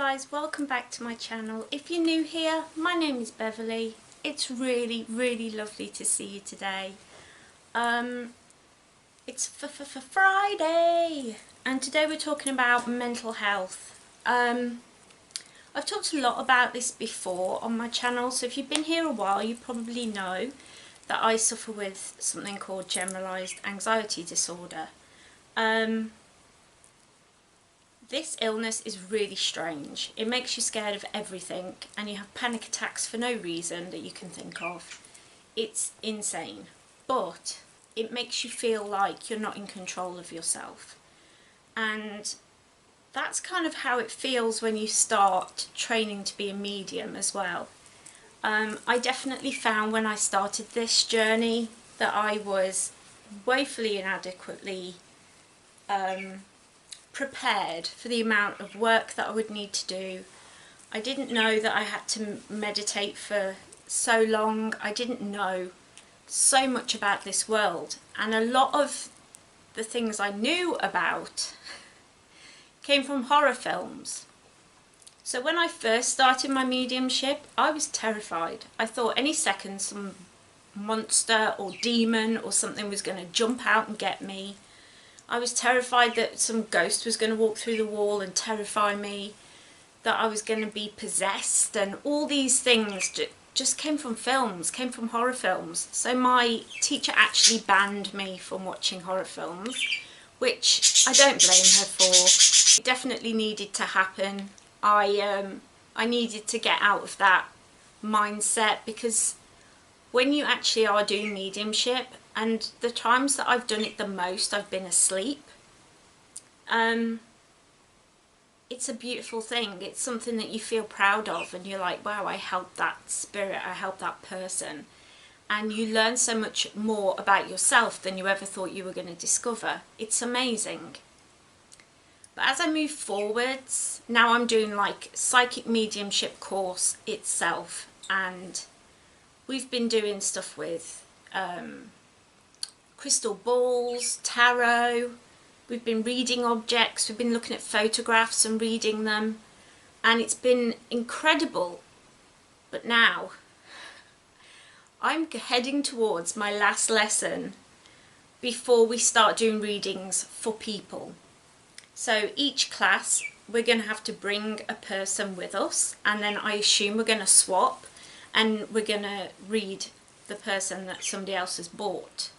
guys, welcome back to my channel. If you're new here, my name is Beverly. It's really lovely to see you today. It's Friday, and today we're talking about mental health. I've talked a lot about this before on my channel, so if you've been here a while you probably know that I suffer with something called generalized anxiety disorder. This illness is really strange. It makes you scared of everything and you have panic attacks for no reason that you can think of. It's insane, but it makes you feel like you're not in control of yourself. And that's kind of how it feels when you start training to be a medium as well. I definitely found when I started this journey that I was woefully inadequately prepared for the amount of work that I would need to do. I didn't know that I had to meditate for so long. I didn't know so much about this world, and a lot of the things I knew about came from horror films. So when I first started my mediumship, I was terrified. I thought any second some monster or demon or something was going to jump out and get me. I was terrified that some ghost was going to walk through the wall and terrify me, that I was going to be possessed, and all these things just came from films, came from horror films. So my teacher actually banned me from watching horror films, which I don't blame her for. It definitely needed to happen. I needed to get out of that mindset, because when you actually are doing mediumship, and the times that I've done it the most, I've been asleep. It's a beautiful thing. It's something that you feel proud of, and you're like, wow, I helped that spirit, I helped that person. And you learn so much more about yourself than you ever thought you were going to discover. It's amazing. But as I move forwards, now I'm doing like psychic mediumship course itself, and we've been doing stuff with crystal balls, tarot. We've been reading objects, we've been looking at photographs and reading them, and it's been incredible. But now I'm heading towards my last lesson before we start doing readings for people. So each class we're going to have to bring a person with us, and then I assume we're going to swap and we're going to read the person that somebody else has bought.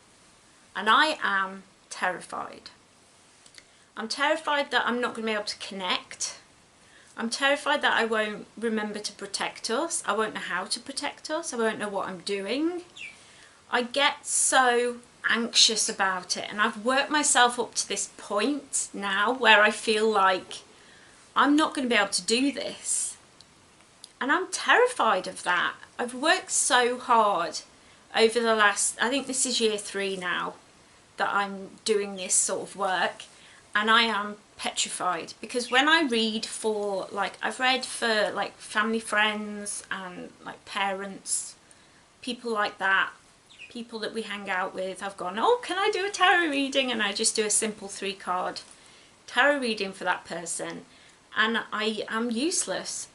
And I am terrified. I'm terrified that I'm not going to be able to connect. I'm terrified that I won't remember to protect us. I won't know how to protect us. I won't know what I'm doing. I get so anxious about it, and I've worked myself up to this point now where I feel like I'm not going to be able to do this. And I'm terrified of that. I've worked so hard over the last, I think this is year 3 now that I'm doing this sort of work, and I am petrified, because when I read for, like, I've read for like family friends and like parents, people like that, people that we hang out with, I've gone, oh, can I do a tarot reading? And I just do a simple 3-card tarot reading for that person, and I am useless.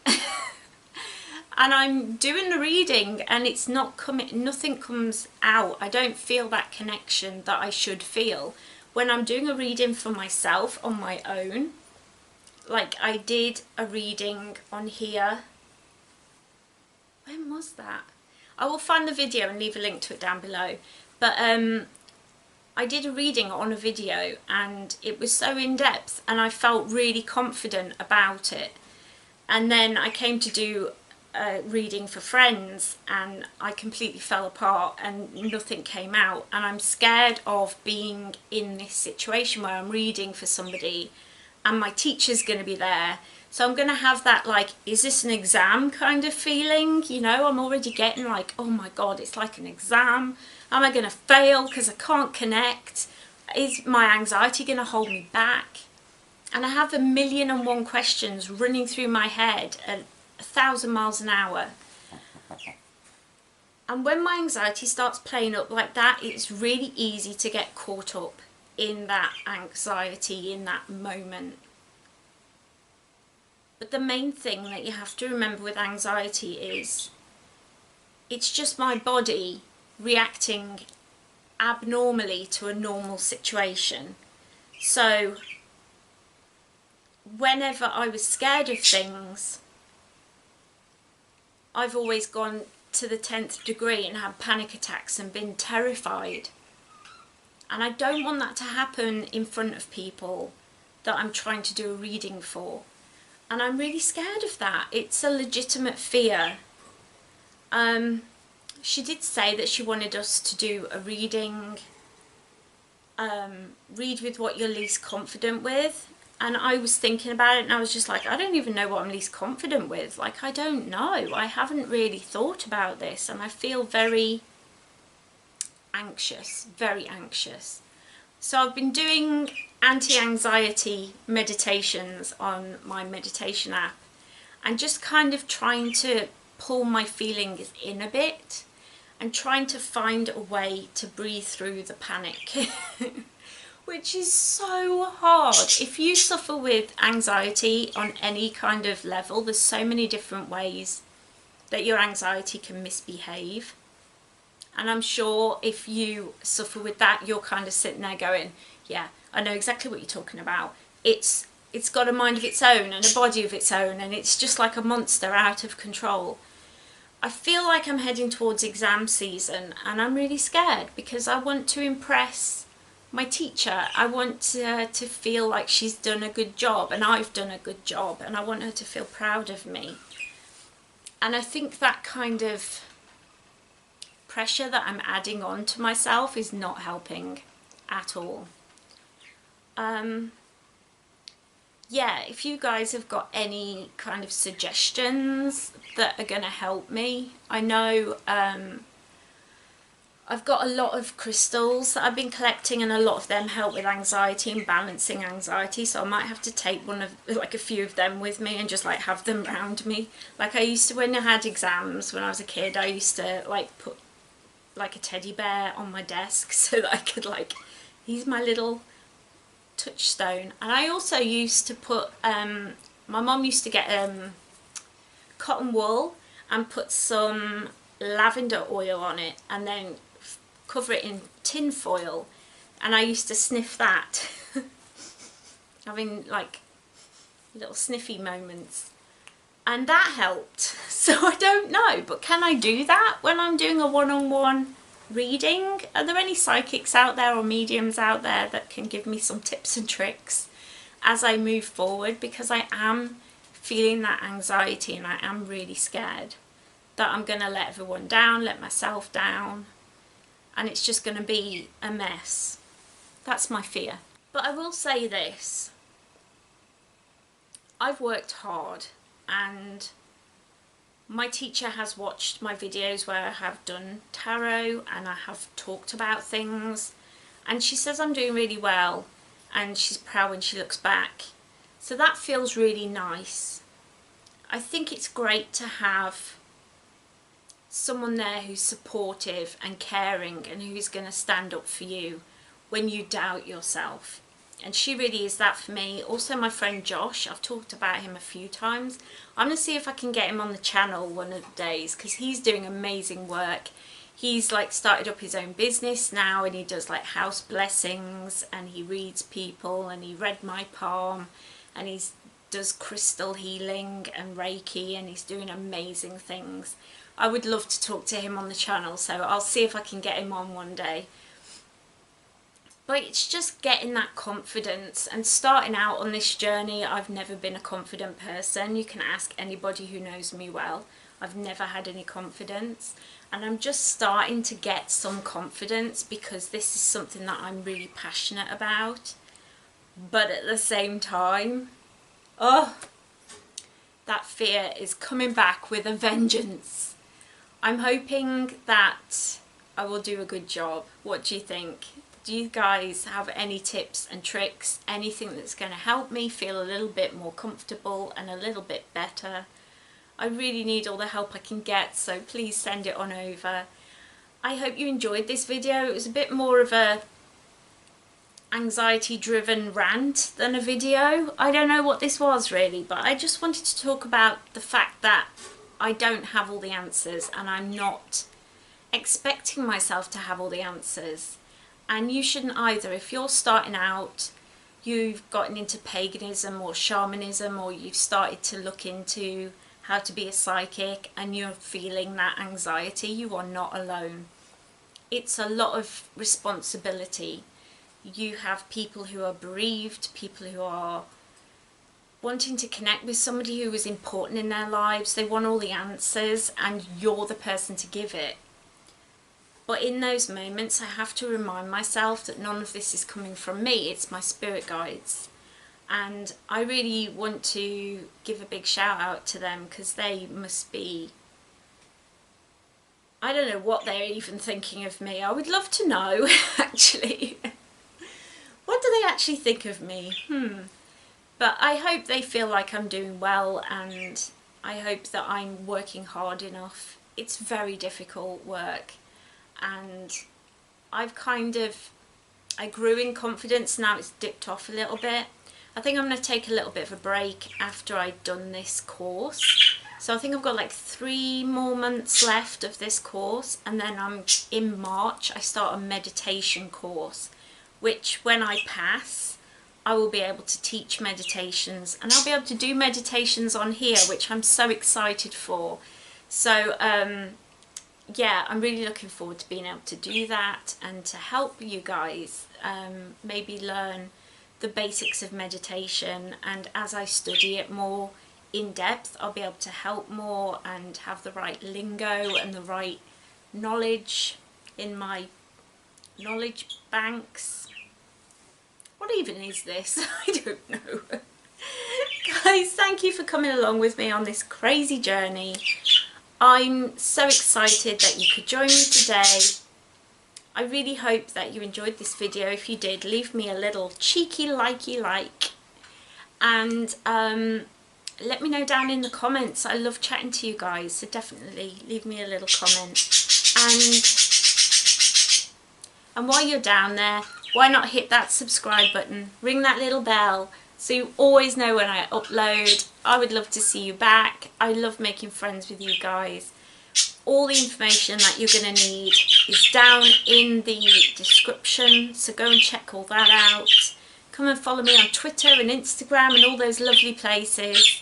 And I'm doing the reading and it's not coming, nothing comes out. I don't feel that connection that I should feel when I'm doing a reading for myself on my own. Like I did a reading on here. When was that? I will find the video and leave a link to it down below. But I did a reading on a video and it was so in-depth and I felt really confident about it. And then I came to do reading for friends and I completely fell apart and nothing came out, and I'm scared of being in this situation where I'm reading for somebody and my teacher's going to be there, so I'm going to have that like, is this an exam kind of feeling, you know? I'm already getting like, oh my god, it's like an exam. Am I going to fail because I can't connect? Is my anxiety going to hold me back? And I have 1,000,001 questions running through my head at 1,000 miles an hour. And when my anxiety starts playing up like that, it's really easy to get caught up in that anxiety in that moment. But the main thing that you have to remember with anxiety is it's just my body reacting abnormally to a normal situation. So whenever I was scared of things, I've always gone to the 10th degree and had panic attacks and been terrified. And I don't want that to happen in front of people that I'm trying to do a reading for. And I'm really scared of that. It's a legitimate fear. She did say that she wanted us to do a reading, read with what you're least confident with. And I was thinking about it and I was just like, I don't even know what I'm least confident with. Like, I don't know. I haven't really thought about this and I feel very anxious, very anxious. So I've been doing anti-anxiety meditations on my meditation app and just kind of trying to pull my feelings in a bit and trying to find a way to breathe through the panic. Which is so hard. If you suffer with anxiety on any kind of level, there's so many different ways that your anxiety can misbehave. And I'm sure if you suffer with that, you're kind of sitting there going, yeah, I know exactly what you're talking about. It's got a mind of its own and a body of its own, and it's just like a monster out of control. I feel like I'm heading towards exam season and I'm really scared because I want to impress my teacher. I want her to feel like she's done a good job and I've done a good job, and I want her to feel proud of me. And I think that kind of pressure that I'm adding on to myself is not helping at all. Yeah, if you guys have got any kind of suggestions that are going to help me. I know I've got a lot of crystals that I've been collecting and a lot of them help with anxiety and balancing anxiety, so I might have to take a few of them with me and just like have them around me. Like I used to, when I had exams when I was a kid, I used to like put like a teddy bear on my desk so that I could like, he's my little touchstone. And I also used to put, my mum used to get cotton wool and put some lavender oil on it and then cover it in tin foil, and I used to sniff that having like little sniffy moments, and that helped. So I don't know, but can I do that when I'm doing a one-on-one reading? Are there any psychics out there or mediums out there that can give me some tips and tricks as I move forward? Because I am feeling that anxiety and I am really scared that I'm going to let everyone down, let myself down, and it's just going to be a mess. That's my fear. But I will say this, I've worked hard, and my teacher has watched my videos where I have done tarot and I have talked about things, and she says I'm doing really well and she's proud when she looks back. So that feels really nice. I think it's great to have someone there who's supportive and caring and who's going to stand up for you when you doubt yourself. And she really is that for me. Also my friend Josh, I've talked about him a few times. I'm going to see if I can get him on the channel one of the days because he's doing amazing work. He's like started up his own business now and he does like house blessings and he reads people and he read my palm and he does crystal healing and Reiki and he's doing amazing things. I would love to talk to him on the channel, so I'll see if I can get him on one day. But it's just getting that confidence and starting out on this journey. I've never been a confident person. You can ask anybody who knows me well. I've never had any confidence, and I'm just starting to get some confidence because this is something that I'm really passionate about. But at the same time, oh, that fear is coming back with a vengeance. I'm hoping that I will do a good job. What do you think? Do you guys have any tips and tricks? Anything that's going to help me feel a little bit more comfortable and a little bit better? I really need all the help I can get, so please send it on over. I hope you enjoyed this video. It was a bit more of a anxiety driven rant than a video. I don't know what this was really, but I just wanted to talk about the fact that I don't have all the answers, and I'm not expecting myself to have all the answers. And you shouldn't either. If you're starting out, you've gotten into paganism or shamanism, or you've started to look into how to be a psychic and you're feeling that anxiety, you are not alone. It's a lot of responsibility. You have people who are bereaved, people who are wanting to connect with somebody who is important in their lives. They want all the answers and you're the person to give it. But in those moments I have to remind myself that none of this is coming from me, it's my spirit guides. And I really want to give a big shout out to them, because they must be, I don't know what they're even thinking of me. I would love to know actually. What do they actually think of me? But I hope they feel like I'm doing well, and I hope that I'm working hard enough. It's very difficult work, and I grew in confidence. Now it's dipped off a little bit. I think I'm going to take a little bit of a break after I've done this course. So I think I've got like 3 more months left of this course, and then in March I start a meditation course, which when I pass I will be able to teach meditations, and I'll be able to do meditations on here, which I'm so excited for. So yeah, I'm really looking forward to being able to do that and to help you guys maybe learn the basics of meditation, and as I study it more in depth I'll be able to help more and have the right lingo and the right knowledge in my knowledge banks. What even is this? I don't know. Guys, thank you for coming along with me on this crazy journey. I'm so excited that you could join me today. I really hope that you enjoyed this video. If you did, leave me a little cheeky likey like, and let me know down in the comments. I love chatting to you guys, so definitely leave me a little comment. And while you're down there, why not hit that subscribe button, ring that little bell, so you always know when I upload. I would love to see you back. I love making friends with you guys. All the information that you're going to need is down in the description, so go and check all that out. Come and follow me on Twitter and Instagram and all those lovely places.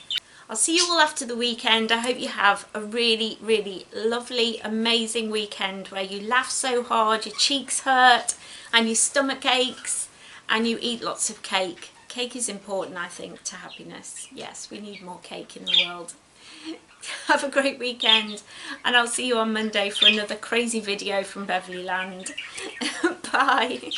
I'll see you all after the weekend. I hope you have a really, really lovely, amazing weekend where you laugh so hard your cheeks hurt and your stomach aches and you eat lots of cake. Cake is important, I think, to happiness. Yes, we need more cake in the world. Have a great weekend, and I'll see you on Monday for another crazy video from Beverly Land. Bye.